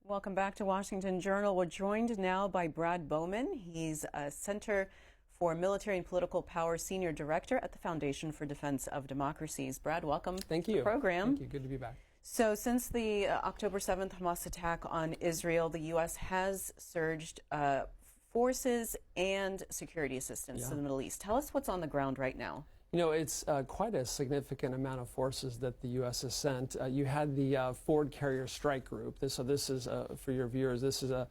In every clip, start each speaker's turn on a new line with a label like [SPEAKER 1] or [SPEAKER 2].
[SPEAKER 1] Welcome back to Washington Journal. We're joined now by Brad Bowman. He's a Center for Military and Political Power Senior Director at the Foundation for Defense of Democracies. Brad, welcome
[SPEAKER 2] Thank
[SPEAKER 1] to
[SPEAKER 2] you.
[SPEAKER 1] the program.
[SPEAKER 2] Thank you. Good to be back.
[SPEAKER 1] So since the October 7th Hamas attack on Israel, the U.S. has surged forces and security assistance to the Middle East. Tell us what's on the ground right now.
[SPEAKER 2] You know, it's quite a significant amount of forces that the U.S. has sent. You had the Forward Carrier Strike Group. This is, for your viewers, this is a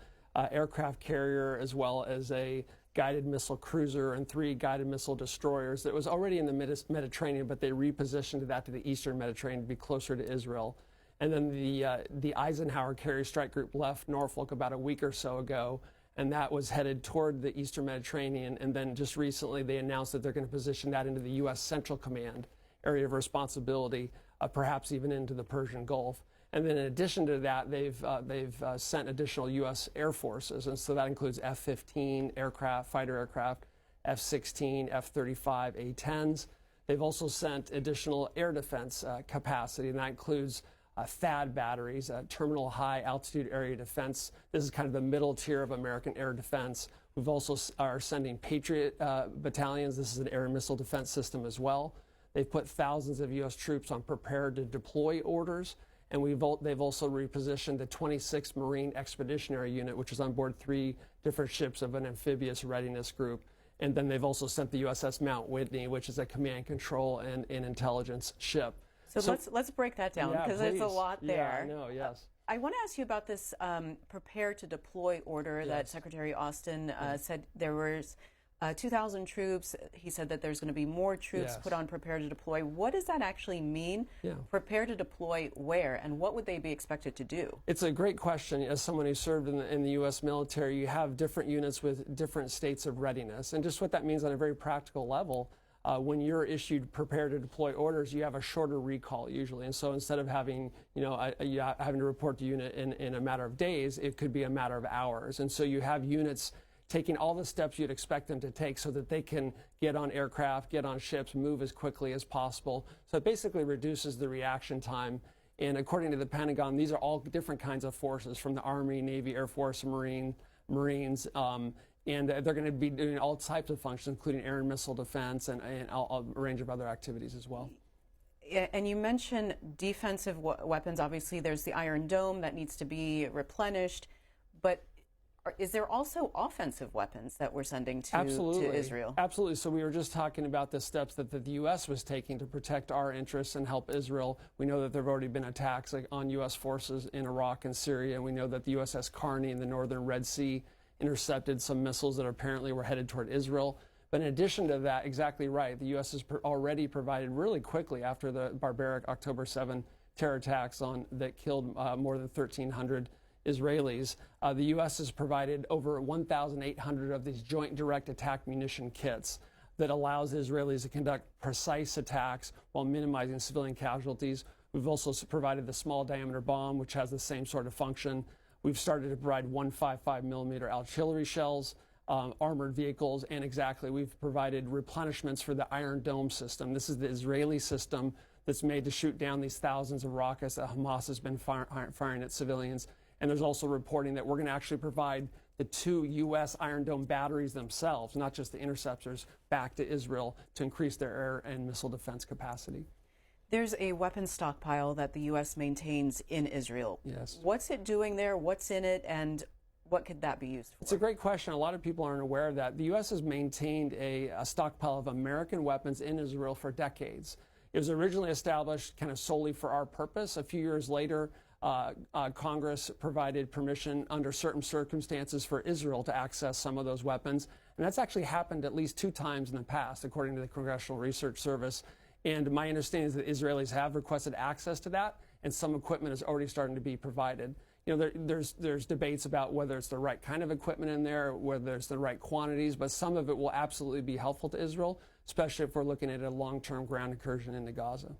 [SPEAKER 2] aircraft carrier as well as a guided missile cruiser and 3 guided missile destroyers that was already in the Mediterranean, but they repositioned that to the eastern Mediterranean to be closer to Israel. And then the Eisenhower Carrier Strike Group left Norfolk about a week or so ago, and that was headed toward the eastern Mediterranean. And then just recently they announced that they're going to position that into the U.S. Central Command area of responsibility, perhaps even into the Persian Gulf. And then in addition to that, they've sent additional U.S. Air Forces, and so that includes F-15 aircraft, fighter aircraft, F-16, F-35, A-10s. They've also sent additional air defense capacity, and that includes THAAD batteries, Terminal High Altitude Area Defense. This is kind of the middle tier of American air defense. We've also are sending Patriot battalions. This is an air missile defense system as well. They've put thousands of U.S. troops on prepared to deploy orders, and they've also repositioned the 26th Marine Expeditionary Unit, which is on board 3 different ships of an amphibious readiness group. And then they've also sent the USS Mount Whitney, which is a command, control, and intelligence ship.
[SPEAKER 1] So let's break that down, because there's a lot there.
[SPEAKER 2] Yeah, I know, yes.
[SPEAKER 1] I want to ask you about this prepare to deploy order that Secretary Austin said there was 2,000 troops. He said that there's going to be more troops put on prepare to deploy. What does that actually mean? Prepare to deploy where, and what would they be expected to do?
[SPEAKER 2] It's a great question. As someone who served in the U.S. military, you have different units with different states of readiness. And just what that means on a very practical level, when you're issued prepare to deploy orders, you have a shorter recall usually. And so instead of having, having to report the unit in a matter of days, it could be a matter of hours. And so you have units taking all the steps you'd expect them to take so that they can get on aircraft, get on ships, move as quickly as possible. So it basically reduces the reaction time. And according to the Pentagon, these are all different kinds of forces, from the Army, Navy, Air Force, Marines, and they're going to be doing all types of functions, including air and missile defense and a range of other activities as well.
[SPEAKER 1] And you mentioned defensive weapons. Obviously, there's the Iron Dome that needs to be replenished. But is there also offensive weapons that we're sending to Israel?
[SPEAKER 2] Absolutely. So we were just talking about the steps that the U.S. was taking to protect our interests and help Israel. We know that there have already been attacks on U.S. forces in Iraq and Syria, and we know that the USS Carney in the northern Red Sea intercepted some missiles that apparently were headed toward Israel. But in addition to that, exactly right, the U.S. has already provided really quickly after the barbaric October 7 terror attacks that killed more than 1,300 Israelis. The U.S. has provided over 1,800 of these joint direct attack munition kits that allows the Israelis to conduct precise attacks while minimizing civilian casualties. We've also provided the small diameter bomb, which has the same sort of function. We've started to provide 155 millimeter artillery shells, armored vehicles, and we've provided replenishments for the Iron Dome system. This is the Israeli system that's made to shoot down these thousands of rockets that Hamas has been firing at civilians. And there's also reporting that we're going to actually provide the 2 U.S. Iron Dome batteries themselves, not just the interceptors, back to Israel to increase their air and missile defense capacity.
[SPEAKER 1] There's a weapons stockpile that the U.S. maintains in Israel.
[SPEAKER 2] Yes.
[SPEAKER 1] What's it doing there? What's in it? And what could that be used for?
[SPEAKER 2] It's a great question. A lot of people aren't aware of that. The U.S. has maintained a stockpile of American weapons in Israel for decades. It was originally established kind of solely for our purpose. A few years later, Congress provided permission under certain circumstances for Israel to access some of those weapons. And that's actually happened at least 2 times in the past, according to the Congressional Research Service. And my understanding is that Israelis have requested access to that, and some equipment is already starting to be provided. You know, there's debates about whether it's the right kind of equipment in there, whether it's the right quantities, but some of it will absolutely be helpful to Israel, especially if we're looking at a long-term ground incursion into Gaza.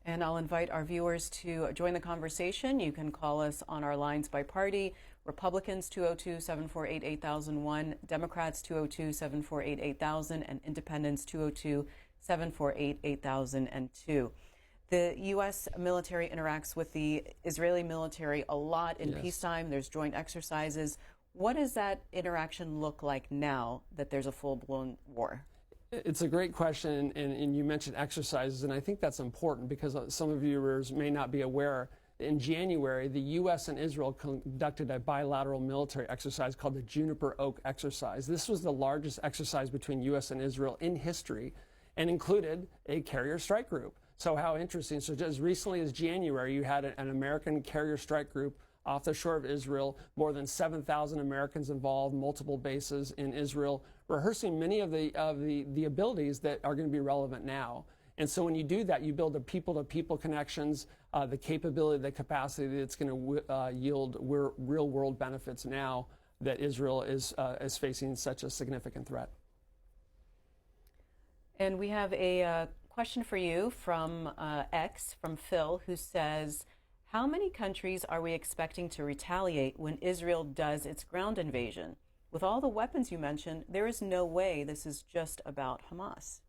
[SPEAKER 1] And I'll invite our viewers to join the conversation. You can call us on our lines by party. Republicans 202-748-8001, Democrats 202-748-8000, and Independents 202-748-8002. The U.S. military interacts with the Israeli military a lot in peacetime. There's joint exercises. What does that interaction look like now that there's a full-blown war?
[SPEAKER 2] It's a great question, and you mentioned exercises, and I think that's important because some of your viewers may not be aware. In January, the U.S. and Israel conducted a bilateral military exercise called the Juniper Oak Exercise. This was the largest exercise between U.S. and Israel in history and included a carrier strike group. So how interesting. So just as recently as January, you had an American carrier strike group off the shore of Israel, more than 7,000 Americans involved, multiple bases in Israel, rehearsing many of the abilities that are going to be relevant now. And so when you do that, you build the people-to-people connections, the capability, the capacity that's going to yield real-world benefits now that Israel is facing such a significant threat.
[SPEAKER 1] And we have a question for you from X, from Phil, who says, how many countries are we expecting to retaliate when Israel does its ground invasion? With all the weapons you mentioned, there is no way this is just about Hamas.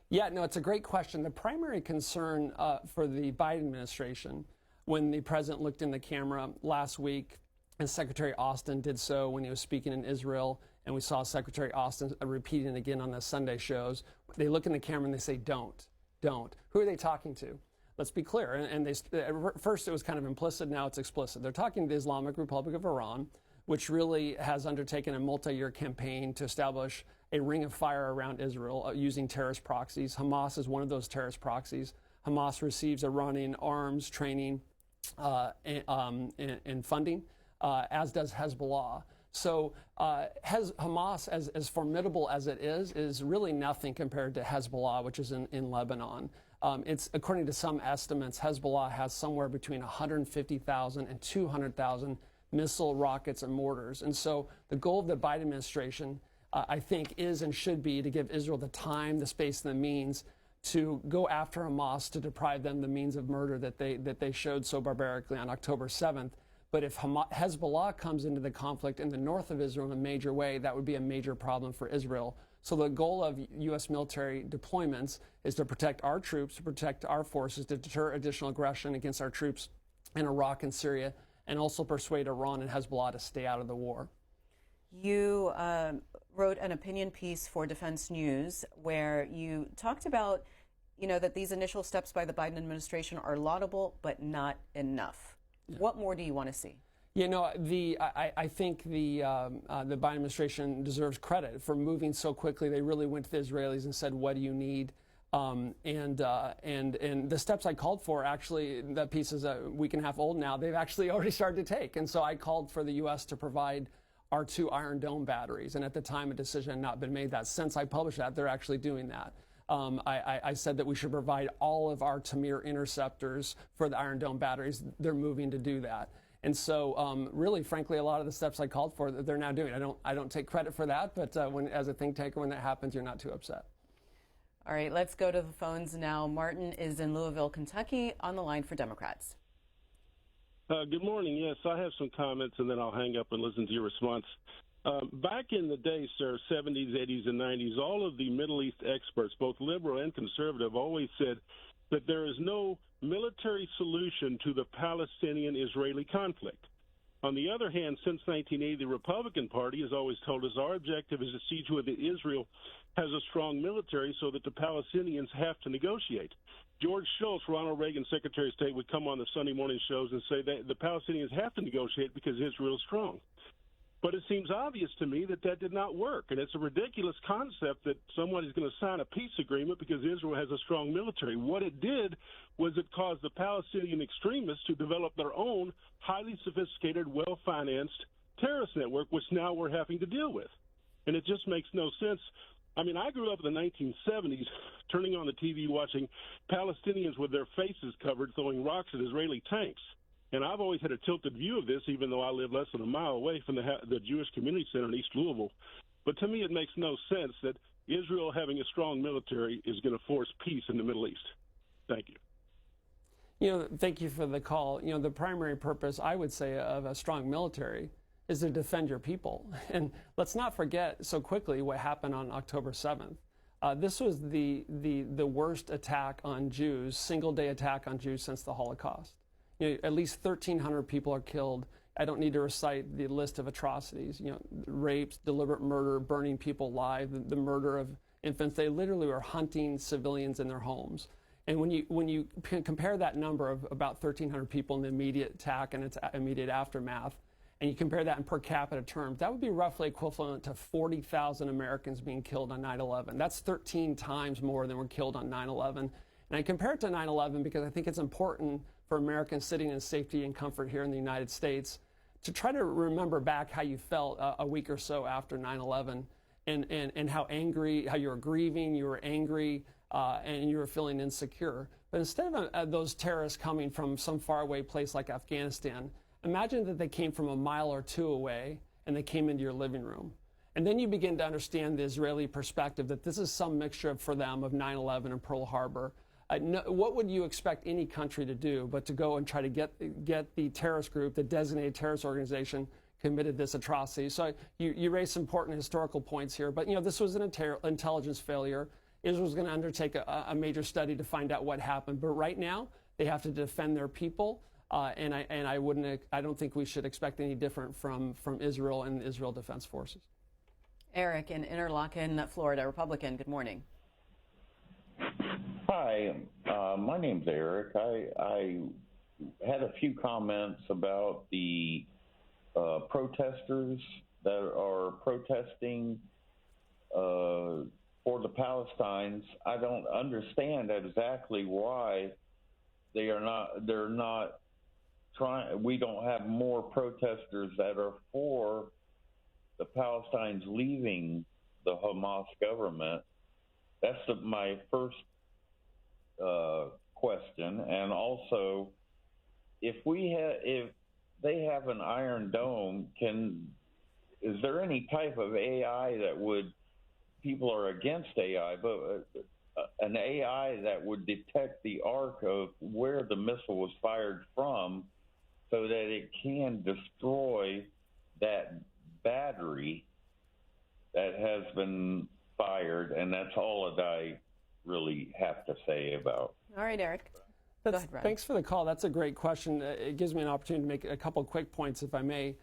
[SPEAKER 2] Yeah, no, it's a great question. The primary concern for the Biden administration, when the president looked in the camera last week, and Secretary Austin did so when he was speaking in Israel, and we saw Secretary Austin repeating it again on the Sunday shows, they look in the camera and they say, don't. Who are they talking to? Let's be clear. And at first it was kind of implicit, now it's explicit. They're talking to the Islamic Republic of Iran, which really has undertaken a multi-year campaign to establish a ring of fire around Israel using terrorist proxies. Hamas is one of those terrorist proxies. Hamas receives Iranian arms, training, and funding, as does Hezbollah. So Hamas, as formidable as it is really nothing compared to Hezbollah, which is in Lebanon. It's, according to some estimates, Hezbollah has somewhere between 150,000 and 200,000 missile, rockets, and mortars. And so the goal of the Biden administration, I think, is and should be to give Israel the time, the space, and the means to go after Hamas, to deprive them the means of murder that they showed so barbarically on October 7th. But if Hezbollah comes into the conflict in the north of Israel in a major way, that would be a major problem for Israel. So the goal of U.S. military deployments is to protect our troops, to protect our forces, to deter additional aggression against our troops in Iraq and Syria, and also persuade Iran and Hezbollah to stay out of the war.
[SPEAKER 1] You wrote an opinion piece for Defense News where you talked about, that these initial steps by the Biden administration are laudable, but not enough. Yeah. What more do you want to see? I think the Biden administration deserves credit for moving so quickly. They really went to the Israelis and said, "What do you need?" And the steps I called for, actually, that piece is a week and a half old now. They've actually already started to take. And so I called for the U.S. to provide our 2 Iron Dome batteries. And at the time, a decision had not been made. That since I published that, they're actually doing that. I said that we should provide all of our Tamir interceptors for the Iron Dome batteries. They're moving to do that. And so, really, frankly, a lot of the steps I called for, they're now doing. I don't take credit for that, but as a think tanker, when that happens, you're not too upset. All right, let's go to the phones now. Martin is in Louisville, Kentucky, on the line for Democrats.
[SPEAKER 3] Good morning. Yes, I have some comments, and then I'll hang up and listen to your response. Back in the day, sir, 70s, 80s, and 90s, all of the Middle East experts, both liberal and conservative, always said that there is no military solution to the Palestinian-Israeli conflict. On the other hand, since 1980, the Republican Party has always told us our objective is to see to it that Israel has a strong military so that the Palestinians have to negotiate. George Shultz, Ronald Reagan's Secretary of State, would come on the Sunday morning shows and say that the Palestinians have to negotiate because Israel is strong. But it seems obvious to me that that did not work, and it's a ridiculous concept that someone is going to sign a peace agreement because Israel has a strong military. What it did was it caused the Palestinian extremists to develop their own highly sophisticated, well-financed terrorist network, which now we're having to deal with. And it just makes no sense. I mean, I grew up in the 1970s turning on the TV watching Palestinians with their faces covered throwing rocks at Israeli tanks. And I've always had a tilted view of this, even though I live less than a mile away from the Jewish Community Center in East Louisville. But to me, it makes no sense that Israel having a strong military is going to force peace in the Middle East. Thank you.
[SPEAKER 2] Thank you for the call. The primary purpose, I would say, of a strong military is to defend your people. And let's not forget so quickly what happened on October 7th. This was the worst attack on Jews, single-day attack on Jews since the Holocaust. At least 1,300 people are killed. I don't need to recite the list of atrocities. Rapes, deliberate murder, burning people alive, the murder of infants. They literally were hunting civilians in their homes. And when you compare that number of about 1,300 people in the immediate attack and its immediate aftermath, and you compare that in per capita terms, that would be roughly equivalent to 40,000 Americans being killed on 9/11. That's 13 times more than were killed on 9/11. And I compare it to 9/11 because I think it's important for Americans sitting in safety and comfort here in the United States to try to remember back how you felt a week or so after 9/11 and how angry, how you were grieving, you were angry, and you were feeling insecure. But instead of those terrorists coming from some faraway place like Afghanistan, imagine that they came from a mile or two away and they came into your living room. And then you begin to understand the Israeli perspective that this is some mixture for them of 9/11 and Pearl Harbor. What would you expect any country to do but to go and try to get the terrorist group, the designated terrorist organization, committed this atrocity? So you raise some important historical points here, but this was an intelligence failure. Israel's going to undertake a major study to find out what happened, but right now they have to defend their people, and I don't think we should expect any different from Israel and the Israel Defense Forces.
[SPEAKER 1] Eric in Interlaken, Florida, Republican. Good morning.
[SPEAKER 4] Hi, my name's Eric. I had a few comments about the protesters that are protesting for the Palestinians. I don't understand exactly why they're not trying. We don't have more protesters that are for the Palestinians leaving the Hamas government. That's my first question. And also, if they have an Iron Dome, is there any type of AI that would? People are against AI, but an AI that would detect the arc of where the missile was fired from, so that it can destroy that battery that has been fired, and that's all that I really have to say about.
[SPEAKER 1] All right, Eric. Go ahead, Ron.
[SPEAKER 2] Thanks for the call. That's a great question. It gives me an opportunity to make a couple quick points, if I may.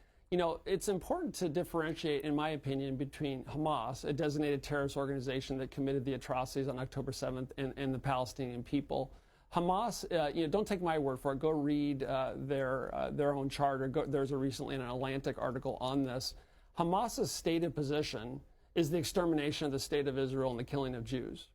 [SPEAKER 2] It's important to differentiate, in my opinion, between Hamas, a designated terrorist organization that committed the atrocities on October 7th, and the Palestinian people. Hamas, don't take my word for it. Go read their own charter. There's recently an Atlantic article on this. Hamas's stated position is the extermination of the state of Israel and the killing of Jews.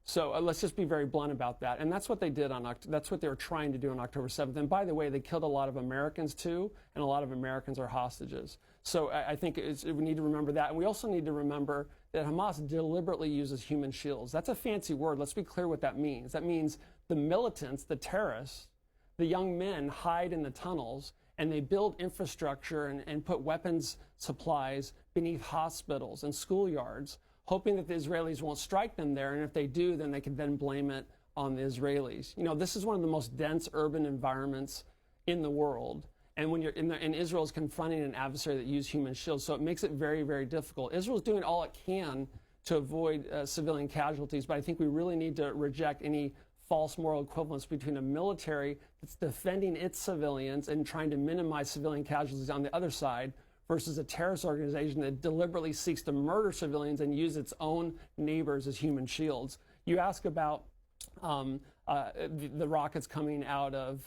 [SPEAKER 2] So let's just be very blunt about that. And that's what they did that's what they were trying to do on October 7th. And by the way, they killed a lot of Americans too, and a lot of Americans are hostages. So I think we need to remember that. And we also need to remember that Hamas deliberately uses human shields. That's a fancy word. Let's be clear what that means. That means the militants, the terrorists, the young men hide in the tunnels, and they build infrastructure and put weapons supplies beneath hospitals and schoolyards, hoping that the Israelis won't strike them there, and if they do, then they can then blame it on the Israelis. This is one of the most dense urban environments in the world, and when you're and Israel's confronting an adversary that uses human shields, so it makes it very, very difficult. Israel's doing all it can to avoid civilian casualties, but I think we really need to reject any false moral equivalence between a military that's defending its civilians and trying to minimize civilian casualties on the other side, versus a terrorist organization that deliberately seeks to murder civilians and use its own neighbors as human shields. You ask about the rockets coming out of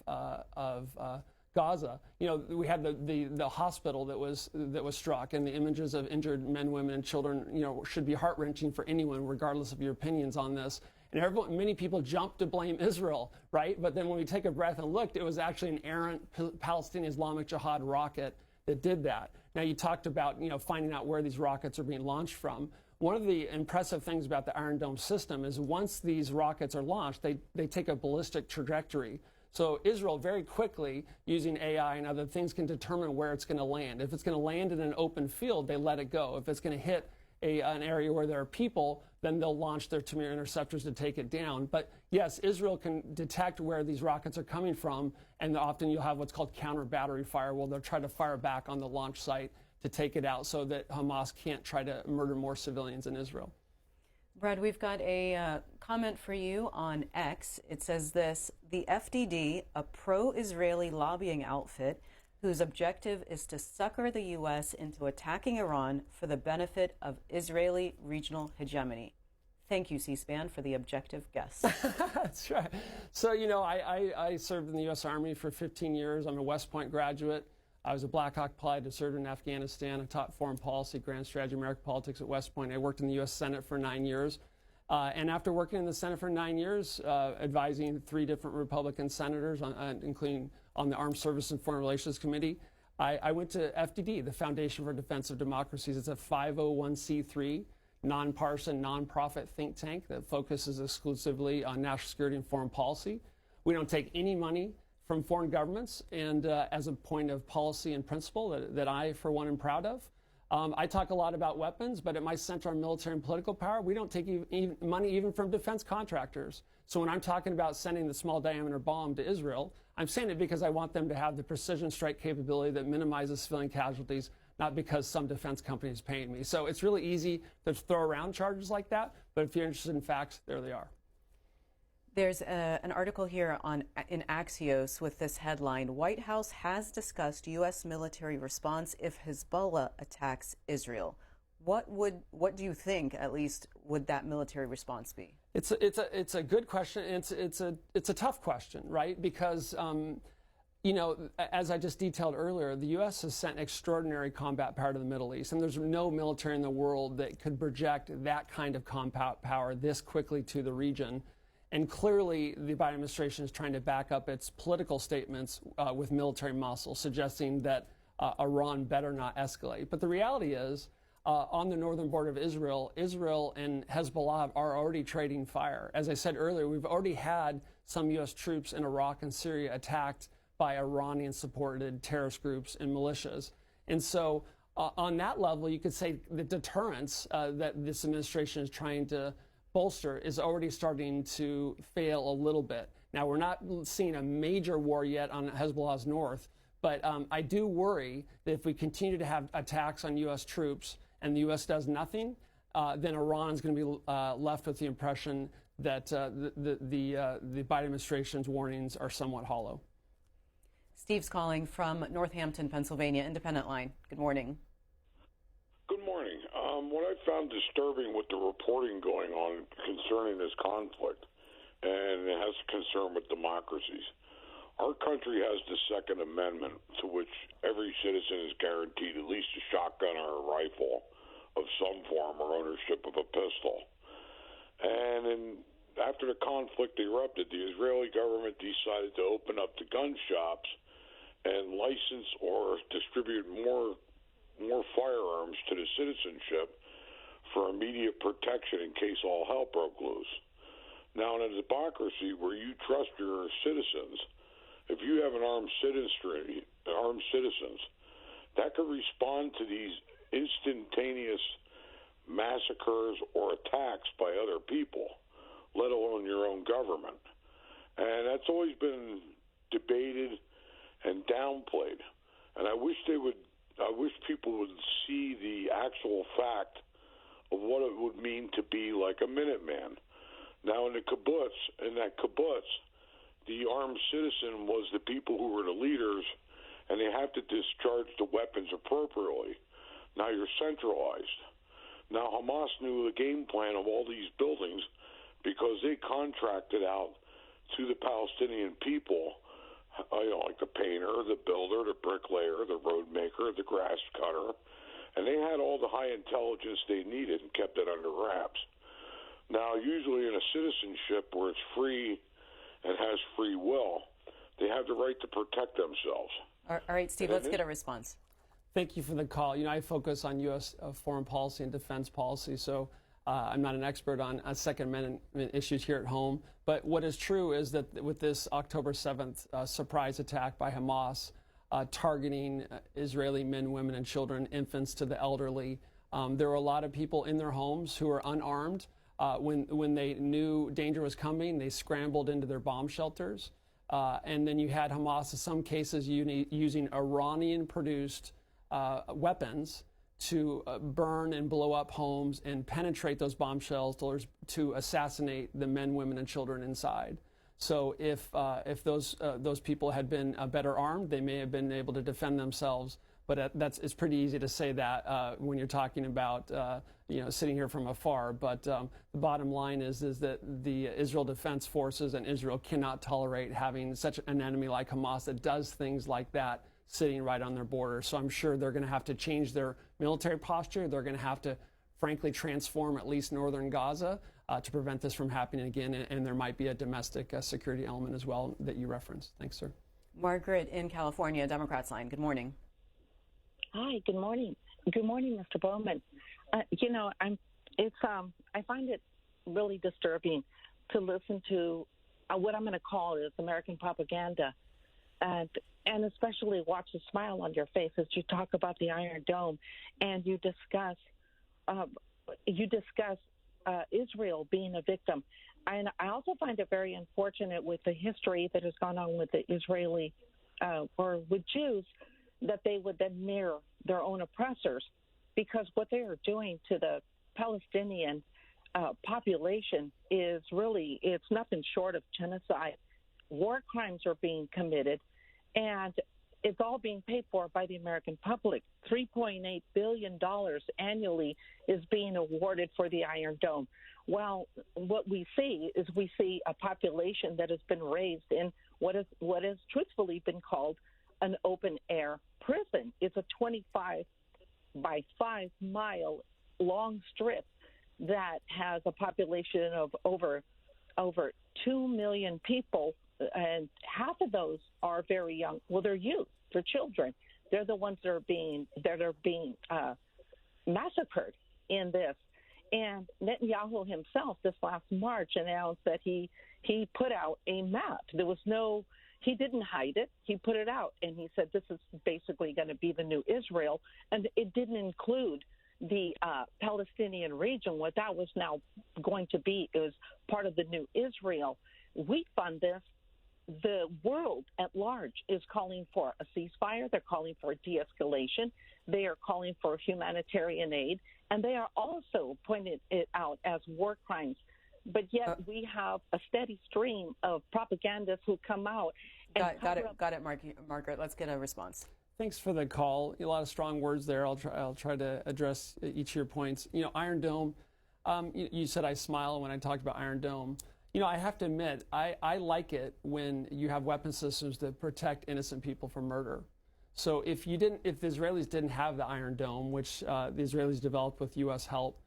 [SPEAKER 2] Gaza. We had the hospital that was struck, and the images of injured men, women, and children, should be heart-wrenching for anyone, regardless of your opinions on this. And many people jumped to blame Israel, right? But then when we take a breath and looked, it was actually an errant Palestinian Islamic Jihad rocket that did that. Now, you talked about, finding out where these rockets are being launched from. One of the impressive things about the Iron Dome system is once these rockets are launched, they take a ballistic trajectory. So Israel very quickly, using AI and other things, can determine where it's going to land. If it's going to land in an open field, they let it go. If it's going to hit an area where there are people, then they'll launch their Tamir interceptors to take it down. But yes, Israel can detect where these rockets are coming from, and often you'll have what's called counter battery fire, where they'll try to fire back on the launch site to take it out so that Hamas can't try to murder more civilians in Israel.
[SPEAKER 1] Brad, we've got a comment for you on X. It says this: the FDD, a pro-Israeli lobbying outfit whose objective is to sucker the U.S. into attacking Iran for the benefit of Israeli regional hegemony. Thank you, C-SPAN, for the objective guess.
[SPEAKER 2] That's right. So, I served in the U.S. Army for 15 years. I'm a West Point graduate. I was a Black Hawk pilot who served in Afghanistan. I taught foreign policy, grand strategy, American politics at West Point. I worked in the U.S. Senate for 9 years. And after working in the Senate for 9 years, advising 3 different Republican senators, including on the Armed Services and Foreign Relations Committee, I went to FDD, the Foundation for Defense of Democracies. It's a 501c3, nonpartisan, nonprofit think tank that focuses exclusively on national security and foreign policy. We don't take any money from foreign governments, and as a point of policy and principle that I, for one, am proud of. I talk a lot about weapons, but at my Center on Military and Political Power, we don't take money even from defense contractors. So when I'm talking about sending the small diameter bomb to Israel, I'm saying it because I want them to have the precision strike capability that minimizes civilian casualties, not because some defense company is paying me. So it's really easy to throw around charges like that, but if you're interested in facts, there they are.
[SPEAKER 1] There's an article here in Axios with this headline: White House has discussed U.S. military response if Hezbollah attacks Israel. What do you think, at least, would that military response be?
[SPEAKER 2] It's a good question. It's a tough question, right? Because as I just detailed earlier, the U.S. has sent extraordinary combat power to the Middle East, and there's no military in the world that could project that kind of combat power this quickly to the region. And clearly, the Biden administration is trying to back up its political statements with military muscle, suggesting that Iran better not escalate. But the reality is, on the northern border of Israel, Israel and Hezbollah are already trading fire. As I said earlier, we've already had some U.S. troops in Iraq and Syria attacked by Iranian-supported terrorist groups and militias. And so on that level, you could say the deterrence that this administration is trying to bolster is already starting to fail a little bit. Now, we're not seeing a major war yet on Hezbollah's north, but I do worry that if we continue to have attacks on U.S. troops and the U.S. does nothing, then Iran is going to be left with the impression that the Biden administration's warnings are somewhat hollow.
[SPEAKER 1] Steve's calling from Northampton, Pennsylvania, Independent Line. Good morning.
[SPEAKER 5] Good morning. What I found disturbing with the reporting going on concerning this conflict, and it has concern with democracies. Our country has the Second Amendment, to which every citizen is guaranteed at least a shotgun or a rifle of some form or ownership of a pistol. And after the conflict erupted, the Israeli government decided to open up the gun shops and license or distribute more firearms to the citizenship for immediate protection in case all hell broke loose. Now, in a democracy where you trust your citizens, if you have armed citizens, that could respond to these instantaneous massacres or attacks by other people, let alone your own government. And that's always been debated and downplayed. And I wish people would see the actual fact of what it would mean to be like a Minuteman. Now, in that kibbutz, the armed citizen was the people who were the leaders, and they have to discharge the weapons appropriately. Now you're centralized. Now Hamas knew the game plan of all these buildings because they contracted out to the Palestinian people, like the painter, the builder, the bricklayer, the road maker, the grass cutter, and they had all the high intelligence they needed and kept it under wraps. Now, usually in a citizenship where it's free and has free will, they have the right to protect themselves.
[SPEAKER 1] All right, Steve, let's get a response.
[SPEAKER 2] Thank you for the call. I focus on U.S. Foreign policy and defense policy, so I'm not an expert on Second Amendment issues here at home. But what is true is that with this October 7th surprise attack by Hamas, targeting Israeli men, women, and children, infants to the elderly, there were a lot of people in their homes who were unarmed. When they knew danger was coming, they scrambled into their bomb shelters. And then you had Hamas, in some cases, using Iranian-produced weapons to burn and blow up homes and penetrate those bomb shelters to assassinate the men, women, and children inside. So if those people had been better armed, they may have been able to defend themselves. But it's pretty easy to say that when you're talking about sitting here from afar. But the bottom line is that the Israel Defense Forces and Israel cannot tolerate having such an enemy like Hamas that does things like that sitting right on their border. So I'm sure they're going to have to change their military posture. They're going to have to, frankly, transform at least northern Gaza to prevent this from happening again. And there might be a domestic security element as well that you referenced. Thanks, sir.
[SPEAKER 1] Margaret in California, Democrats line. Good morning.
[SPEAKER 6] Hi, good morning. Good morning, Mr. Bowman. I find it really disturbing to listen to what I'm going to call is American propaganda, and especially watch the smile on your face as you talk about the Iron Dome, and you discuss Israel being a victim. And I also find it very unfortunate with the history that has gone on with the Israeli or with Jews, that they would then mirror their own oppressors, because what they are doing to the Palestinian population is really, it's nothing short of genocide. War crimes are being committed, and it's all being paid for by the American public. $3.8 billion annually is being awarded for the Iron Dome. Well, what we see is a population that has been raised in what has truthfully been called an open-air prison. It's a 25 by 5 mile long strip that has a population of over 2 million people, and half of those are very young. Well, they're youth, they're children. They're the ones that are being massacred in this. And Netanyahu himself this last March announced that he put out a map. He didn't hide it. He put it out, and he said this is basically going to be the new Israel. And it didn't include the Palestinian region. What that was now going to be is part of the new Israel. We fund this. The world at large is calling for a ceasefire. They're calling for de-escalation. They are calling for humanitarian aid, and they are also pointing it out as war crimes. But yet we have a steady stream of propagandists who come out. And
[SPEAKER 1] got it, Margaret. Let's get a response.
[SPEAKER 2] Thanks for the call. A lot of strong words there. I'll try to address each of your points. Iron Dome. You said I smile when I talked about Iron Dome. I have to admit, I like it when you have weapon systems that protect innocent people from murder. So if the Israelis didn't have the Iron Dome, which the Israelis developed with U.S. help,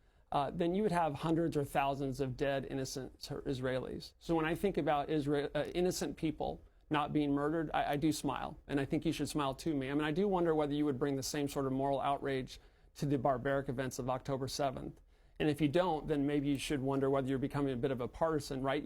[SPEAKER 2] then you would have hundreds or thousands of dead innocent Israelis. So when I think about innocent people not being murdered, I do smile. And I think you should smile too, ma'am. And I do wonder whether you would bring the same sort of moral outrage to the barbaric events of October 7th. And if you don't, then maybe you should wonder whether you're becoming a bit of a partisan, right?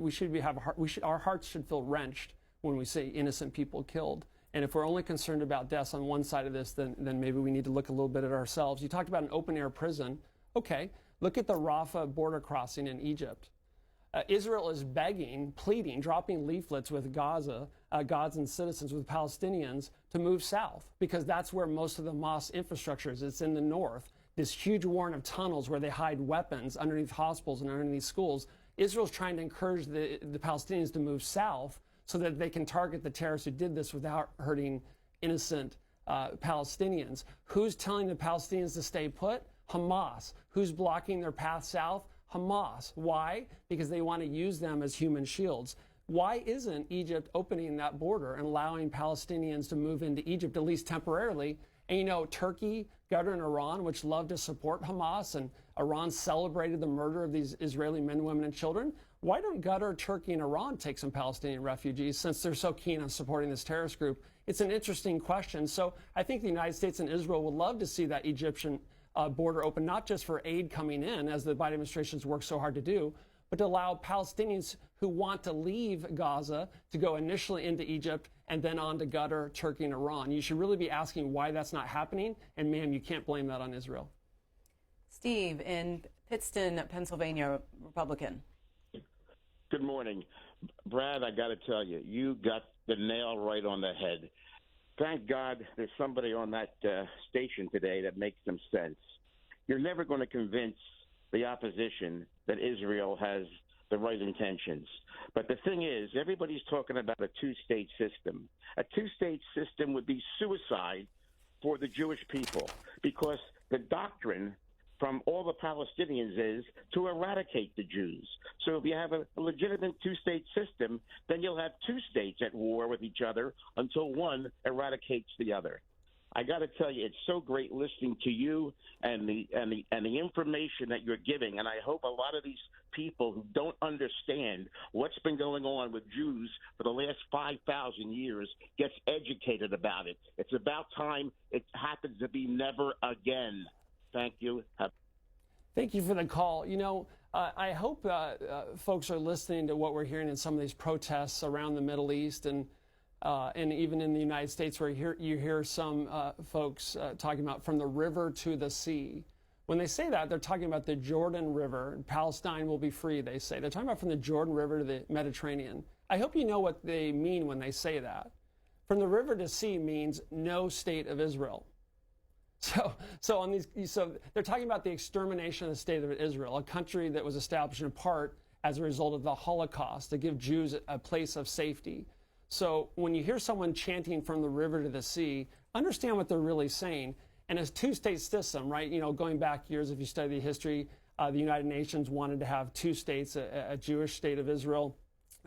[SPEAKER 2] Our hearts should feel wrenched when we see innocent people killed. And if we're only concerned about deaths on one side of this, then maybe we need to look a little bit at ourselves. You talked about an open-air prison. Okay, look at the Rafah border crossing in Egypt. Israel is begging, pleading, dropping leaflets with Gazan citizens, with Palestinians, to move south, because that's where most of the Hamas infrastructure is. It's in the north. This huge warren of tunnels where they hide weapons underneath hospitals and underneath schools. Israel's trying to encourage the Palestinians to move south so that they can target the terrorists who did this without hurting innocent Palestinians. Who's telling the Palestinians to stay put? Hamas. Who's blocking their path south? Hamas. Why? Because they want to use them as human shields. Why isn't Egypt opening that border and allowing Palestinians to move into Egypt, at least temporarily? And Turkey, Qatar, and Iran, which love to support Hamas, and Iran celebrated the murder of these Israeli men, women, and children. Why don't Qatar, Turkey, and Iran take some Palestinian refugees since they're so keen on supporting this terrorist group? It's an interesting question. So I think the United States and Israel would love to see that Egyptian border open, not just for aid coming in, as the Biden administration's worked so hard to do, but to allow Palestinians who want to leave Gaza to go initially into Egypt and then on to Qatar, Turkey, and Iran. You should really be asking why that's not happening, and ma'am, you can't blame that on Israel.
[SPEAKER 1] Steve in Pittston, Pennsylvania, Republican.
[SPEAKER 7] Good morning. Brad, I got to tell you, you got the nail right on the head. Thank God there's somebody on that station today that makes some sense. You're never going to convince the opposition that Israel has the right intentions. But the thing is, everybody's talking about a two-state system. A two-state system would be suicide for the Jewish people, because the doctrine from all the Palestinians is to eradicate the Jews. So if you have a legitimate two-state system, then you'll have two states at war with each other until one eradicates the other. I got to tell you, it's so great listening to you and the information that you're giving, and I hope a lot of these people who don't understand what's been going on with Jews for the last 5,000 years gets educated about it. It's about time it happens to be never again. Thank you.
[SPEAKER 2] Thank you for the call. You know, I hope folks are listening to what we're hearing in some of these protests around the Middle East and even in the United States, where you hear some folks talking about from the river to the sea. When they say that, they're talking about the Jordan River. Palestine will be free, they say. They're talking about from the Jordan River to the Mediterranean. I hope you know what they mean when they say that. From the river to sea means no state of Israel. So they're talking about the extermination of the state of Israel, a country that was established in part as a result of the Holocaust to give Jews a place of safety. So when you hear someone chanting from the river to the sea, understand what they're really saying. And a two-state system, right? You know, going back years, if you study the history, the United Nations wanted to have two states, a Jewish state of Israel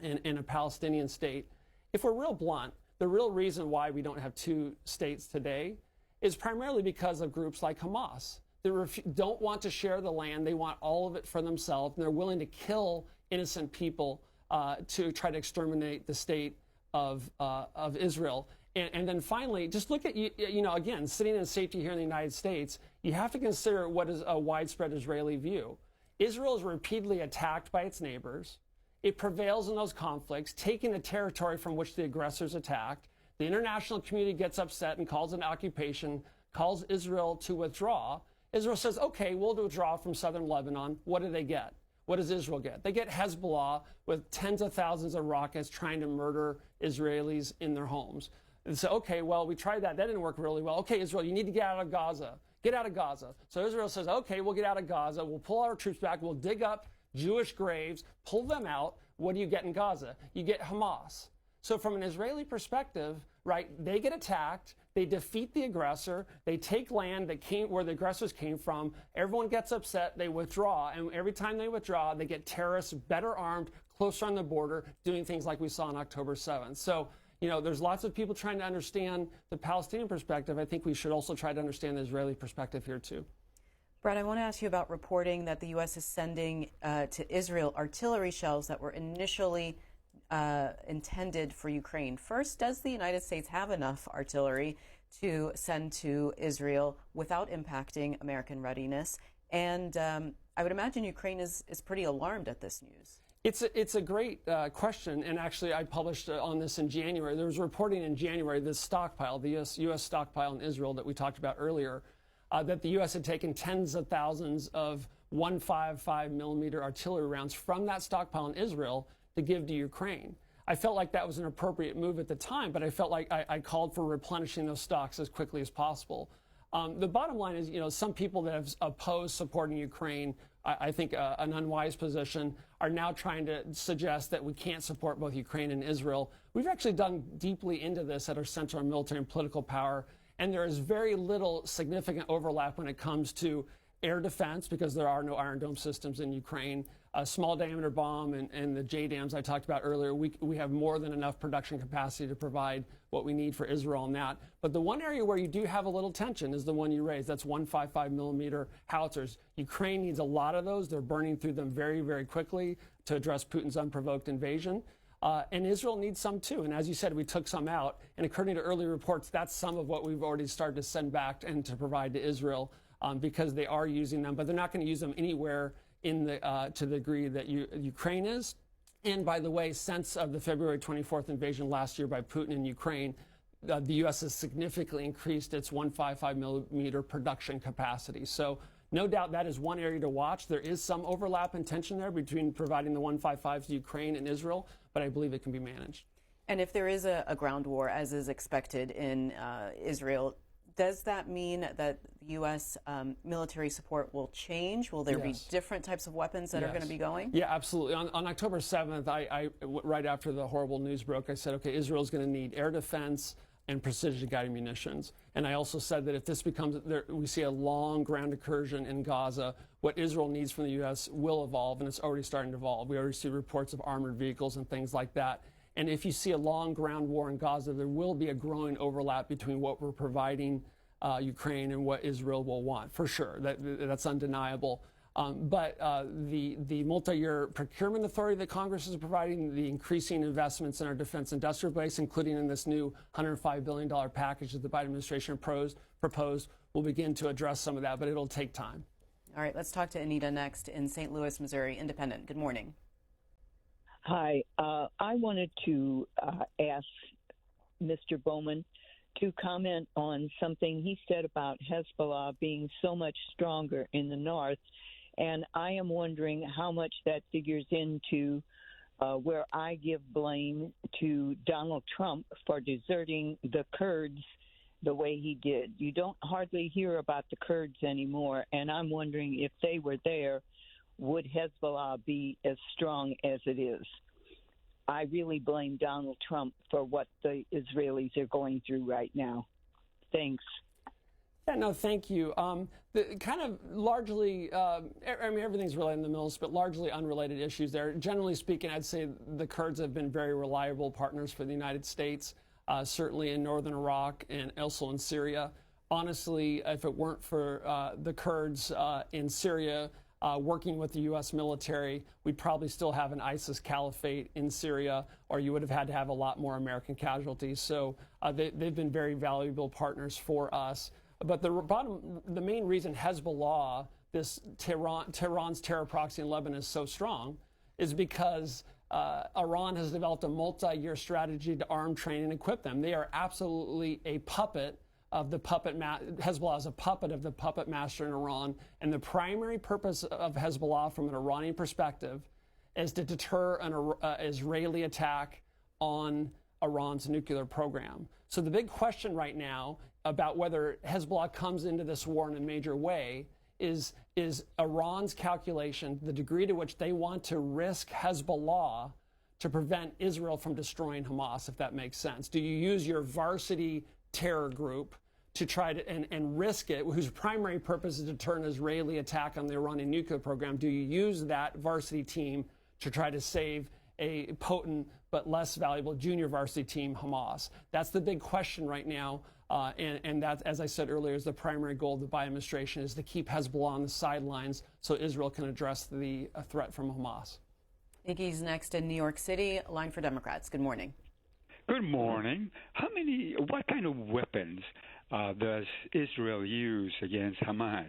[SPEAKER 2] and a Palestinian state. If we're real blunt, the real reason why we don't have two states today is primarily because of groups like Hamas. They don't want to share the land. They want all of it for themselves, and they're willing to kill innocent people to try to exterminate the state of Israel. And then finally, just look at, you know, again, sitting in safety here in the United States, you have to consider what is a widespread Israeli view. Israel is repeatedly attacked by its neighbors. It prevails in those conflicts, taking the territory from which the aggressors attacked. The international community gets upset and calls it an occupation, calls Israel to withdraw. Israel says, okay, we'll withdraw from southern Lebanon. What do they get? What does Israel get? They get Hezbollah with tens of thousands of rockets trying to murder Israelis in their homes. And so, okay, well, we tried that. That didn't work really well. Okay, Israel, you need to get out of Gaza. Get out of Gaza. So Israel says, okay, we'll get out of Gaza. We'll pull our troops back. We'll dig up Jewish graves, pull them out. What do you get in Gaza? You get Hamas. So from an Israeli perspective, right, they get attacked. They defeat the aggressor. They take land that came where the aggressors came from. Everyone gets upset. They withdraw. And every time they withdraw, they get terrorists better armed, closer on the border, doing things like we saw on October 7th. So, you know, there's lots of people trying to understand the Palestinian perspective. I think we should also try to understand the Israeli perspective here, too.
[SPEAKER 1] Brad, I want to ask you about reporting that the U.S. is sending to Israel artillery shells that were initially intended for Ukraine. First, does the United States have enough artillery to send to Israel without impacting American readiness? And I would imagine Ukraine is pretty alarmed at this news.
[SPEAKER 2] It's a great question, and actually I published on this in January. There was reporting in January, this stockpile, the U.S. stockpile in Israel that we talked about earlier, that the U.S. had taken tens of thousands of 155 millimeter artillery rounds from that stockpile in Israel to give to Ukraine. I felt like that was an appropriate move at the time, but I felt like I called for replenishing those stocks as quickly as possible. The bottom line is, you know, some people that have opposed supporting Ukraine, I think an unwise position, are now trying to suggest that we can't support both Ukraine and Israel. We've actually done deeply into this at our Center on Military and Political Power, and there is very little significant overlap when it comes to air defense, because there are no Iron Dome systems in Ukraine, a small diameter bomb and the JDAMs I talked about earlier. We have more than enough production capacity to provide what we need for Israel on that. But the one area where you do have a little tension is the one you raised. That's 155 millimeter howitzers. Ukraine needs a lot of those. They're burning through them very, very quickly to address Putin's unprovoked invasion. And Israel needs some too. And as you said, we took some out. And according to early reports, that's some of what we've already started to send back and to provide to Israel. Because they are using them, but they're not going to use them anywhere in the to the degree that Ukraine is. And by the way, since the February 24th invasion last year by Putin in Ukraine, the U.S. has significantly increased its 155 millimeter production capacity. So no doubt that is one area to watch. There is some overlap and tension there between providing the 155s to Ukraine and Israel, but I believe it can be managed.
[SPEAKER 1] And if there is a ground war, as is expected in Israel, does that mean that U.S. Military support will change? Will there be different types of weapons that are going to be going?
[SPEAKER 2] Yeah, absolutely. On October 7th, right after the horrible news broke, I said, okay, Israel's going to need air defense and precision-guided munitions. And I also said that if this becomes, we see a long ground incursion in Gaza, what Israel needs from the U.S. will evolve, and it's already starting to evolve. We already see reports of armored vehicles and things like that. And if you see a long ground war in Gaza, there will be a growing overlap between what we're providing Ukraine and what Israel will want, for sure. That's undeniable. But the multi-year procurement authority that Congress is providing, the increasing investments in our defense industrial base, including in this new $105 billion package that the Biden administration proposed, will begin to address some of that, but it'll take time.
[SPEAKER 1] All right, let's talk to Anita next in St. Louis, Missouri. Independent, good morning.
[SPEAKER 8] Hi. I wanted to ask Mr. Bowman to comment on something he said about Hezbollah being so much stronger in the north. And I am wondering how much that figures into where I give blame to Donald Trump for deserting the Kurds the way he did. You don't hardly hear about the Kurds anymore, and I'm wondering if they were there, would Hezbollah be as strong as it is? I really blame Donald Trump for what the Israelis are going through right now. Thanks.
[SPEAKER 2] Yeah, no, thank you. Kind of largely, I mean, everything's related in the Middle East, but largely unrelated issues there. Generally speaking, I'd say the Kurds have been very reliable partners for the United States, certainly in northern Iraq and also in Syria. Honestly, if it weren't for the Kurds in Syria working with the U.S. military, we'd probably still have an ISIS caliphate in Syria, or you would have had to have a lot more American casualties. So they've been very valuable partners for us. But the main reason Hezbollah, this Tehran's terror proxy in Lebanon, is so strong is because Iran has developed a multi-year strategy to arm, train, and equip them. They are absolutely a puppet of the Hezbollah is a puppet of the puppet master in Iran. And the primary purpose of Hezbollah from an Iranian perspective is to deter an Israeli attack on Iran's nuclear program. So the big question right now about whether Hezbollah comes into this war in a major way is Iran's calculation, the degree to which they want to risk Hezbollah to prevent Israel from destroying Hamas, if that makes sense. Do you use your varsity terror group to try to and risk it, whose primary purpose is to deter an Israeli attack on the Iranian nuclear program? Do you use that varsity team to try to save a potent but less valuable junior varsity team, Hamas? That's the big question right now. And that, as I said earlier, is the primary goal of the Biden administration, is to keep Hezbollah on the sidelines so Israel can address the threat from Hamas.
[SPEAKER 1] Nikki's next in New York City. Line for Democrats. Good morning.
[SPEAKER 9] Good morning. What kind of weapons does Israel use against Hamas,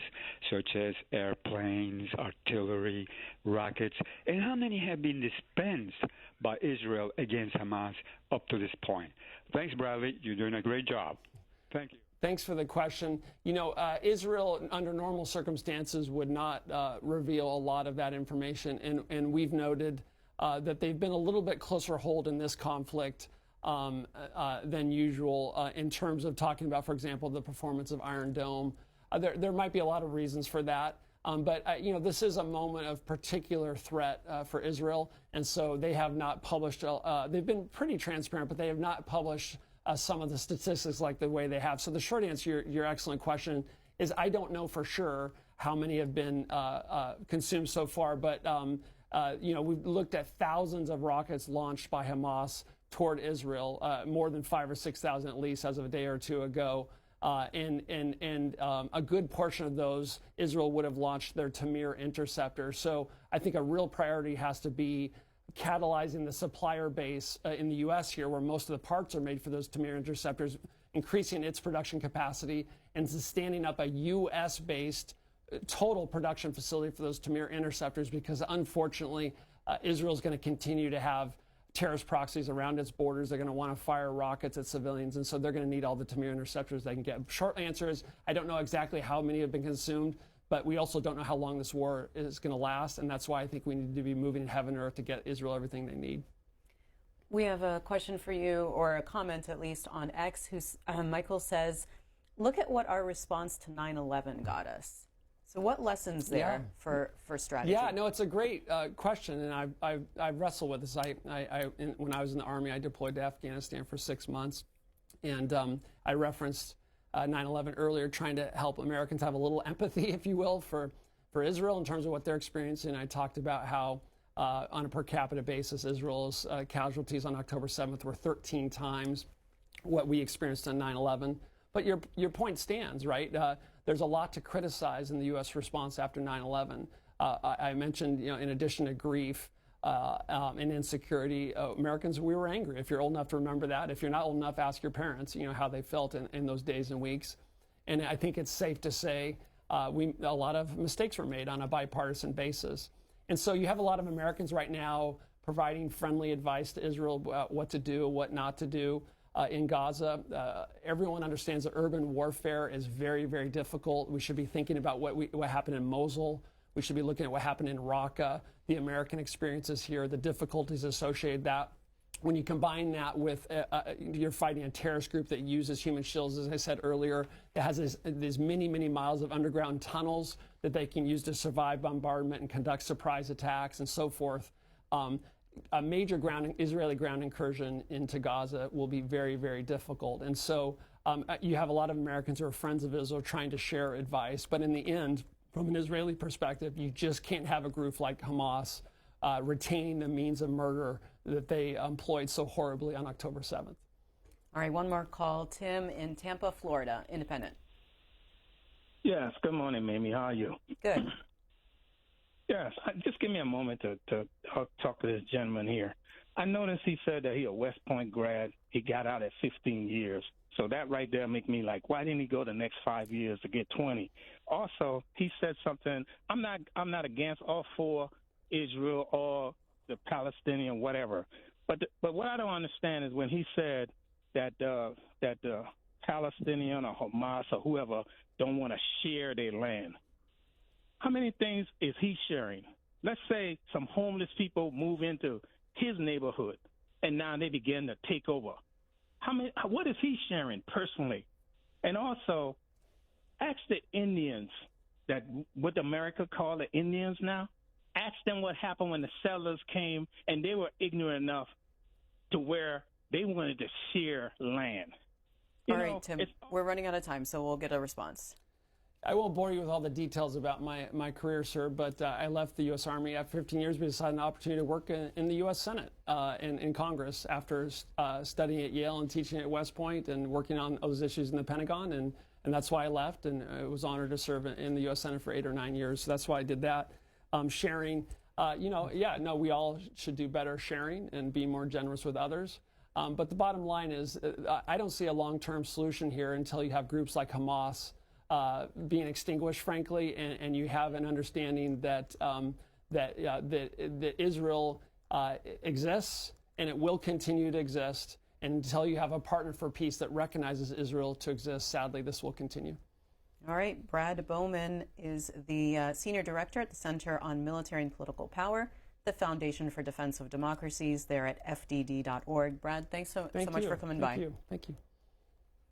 [SPEAKER 9] such as airplanes, artillery, rockets, and how many have been dispensed by Israel against Hamas up to this point? Thanks, Bradley. You're doing a great job. Thank you.
[SPEAKER 2] Thanks for the question. You know, Israel, under normal circumstances, would not reveal a lot of that information, and we've noted that they've been a little bit closer hold in this conflict than usual in terms of talking about, for example, the performance of Iron Dome. There might be a lot of reasons for that, but you know, this is a moment of particular threat for Israel, and so they have not published. They've been pretty transparent, but they have not published some of the statistics like the way they have. So the short answer to your excellent question is I don't know for sure how many have been consumed so far, but you know, we've looked at thousands of rockets launched by Hamas toward Israel, more than 5,000 or 6,000 at least as of a day or two ago. And a good portion of those, Israel would have launched their Tamir interceptor. So I think a real priority has to be catalyzing the supplier base in the U.S. here, where most of the parts are made for those Tamir interceptors, increasing its production capacity, and standing up a U.S.-based total production facility for those Tamir interceptors, because unfortunately, Israel is going to continue to have terrorist proxies around its borders. They're going to want to fire rockets at civilians, and so they're going to need all the Tamir interceptors they can get. Short answer is I don't know exactly how many have been consumed, but we also don't know how long this war is going to last, and that's why I think we need to be moving in heaven and earth to get Israel everything they need.
[SPEAKER 1] We have a question for you, or a comment at least, on X. Michael says, look at what our response to 9/11 got us. So what lessons there for strategy?
[SPEAKER 2] Yeah, no, it's a great question, and I've wrestled with this. When I was in the Army, I deployed to Afghanistan for 6 months, and I referenced 9/11 earlier, trying to help Americans have a little empathy, if you will, for Israel in terms of what they're experiencing. I talked about how on a per capita basis, Israel's casualties on October 7th were 13 times what we experienced on 9/11. But your point stands, right? There's a lot to criticize in the U.S. response after 9/11. I mentioned, in addition to grief and insecurity, Americans, we were angry. If you're old enough to remember that. If you're not old enough, ask your parents, how they felt in those days and weeks. And I think it's safe to say a lot of mistakes were made on a bipartisan basis. And so you have a lot of Americans right now providing friendly advice to Israel about what to do, what not to do. In Gaza, everyone understands that urban warfare is very, very difficult. We should be thinking about what happened in Mosul. We should be looking at what happened in Raqqa, the American experiences here, the difficulties associated with that. When you combine that with you're fighting a terrorist group that uses human shields, as I said earlier, that has these many, many miles of underground tunnels that they can use to survive bombardment and conduct surprise attacks and so forth. A major Israeli ground incursion into Gaza will be very, very difficult. And so you have a lot of Americans who are friends of Israel trying to share advice. But in the end, from an Israeli perspective, you just can't have a group like Hamas retaining the means of murder that they employed so horribly on October 7th.
[SPEAKER 1] All right, one more call. Tim in Tampa, Florida, Independent.
[SPEAKER 10] Yes, good morning, Mamie. How are you?
[SPEAKER 1] Good.
[SPEAKER 10] Yes, just give me a moment to talk to this gentleman here. I noticed he said that he a West Point grad. He got out at 15 years. So that right there make me like, why didn't he go the next 5 years to get 20? Also, he said something. I'm not against or for Israel or the Palestinian whatever. But what I don't understand is when he said that the Palestinian or Hamas or whoever don't want to share their land. How many things is he sharing? Let's say some homeless people move into his neighborhood, and now they begin to take over. What is he sharing personally? And also, ask the Indians, that what America call the Indians now. Ask them what happened when the settlers came, and they were ignorant enough to where they wanted to share land.
[SPEAKER 1] All right, Tim, we're running out of time, so we'll get a response.
[SPEAKER 2] I won't bore you with all the details about my career, sir, but I left the U.S. Army after 15 years because I had an opportunity to work in the U.S. Senate and in Congress after studying at Yale and teaching at West Point and working on those issues in the Pentagon. And that's why I left, and I was honored to serve in the U.S. Senate for 8 or 9 years. So that's why I did that. Sharing, we all should do better sharing and be more generous with others. But the bottom line is I don't see a long-term solution here until you have groups like Hamas being extinguished, frankly, and you have an understanding that that Israel exists and it will continue to exist. And until you have a partner for peace that recognizes Israel to exist, sadly, this will continue.
[SPEAKER 1] All right, Brad Bowman is the Senior Director at the Center on Military and Political Power, the Foundation for Defense of Democracies, there at FDD.org. Brad, thanks so much for coming by.
[SPEAKER 2] Thank you.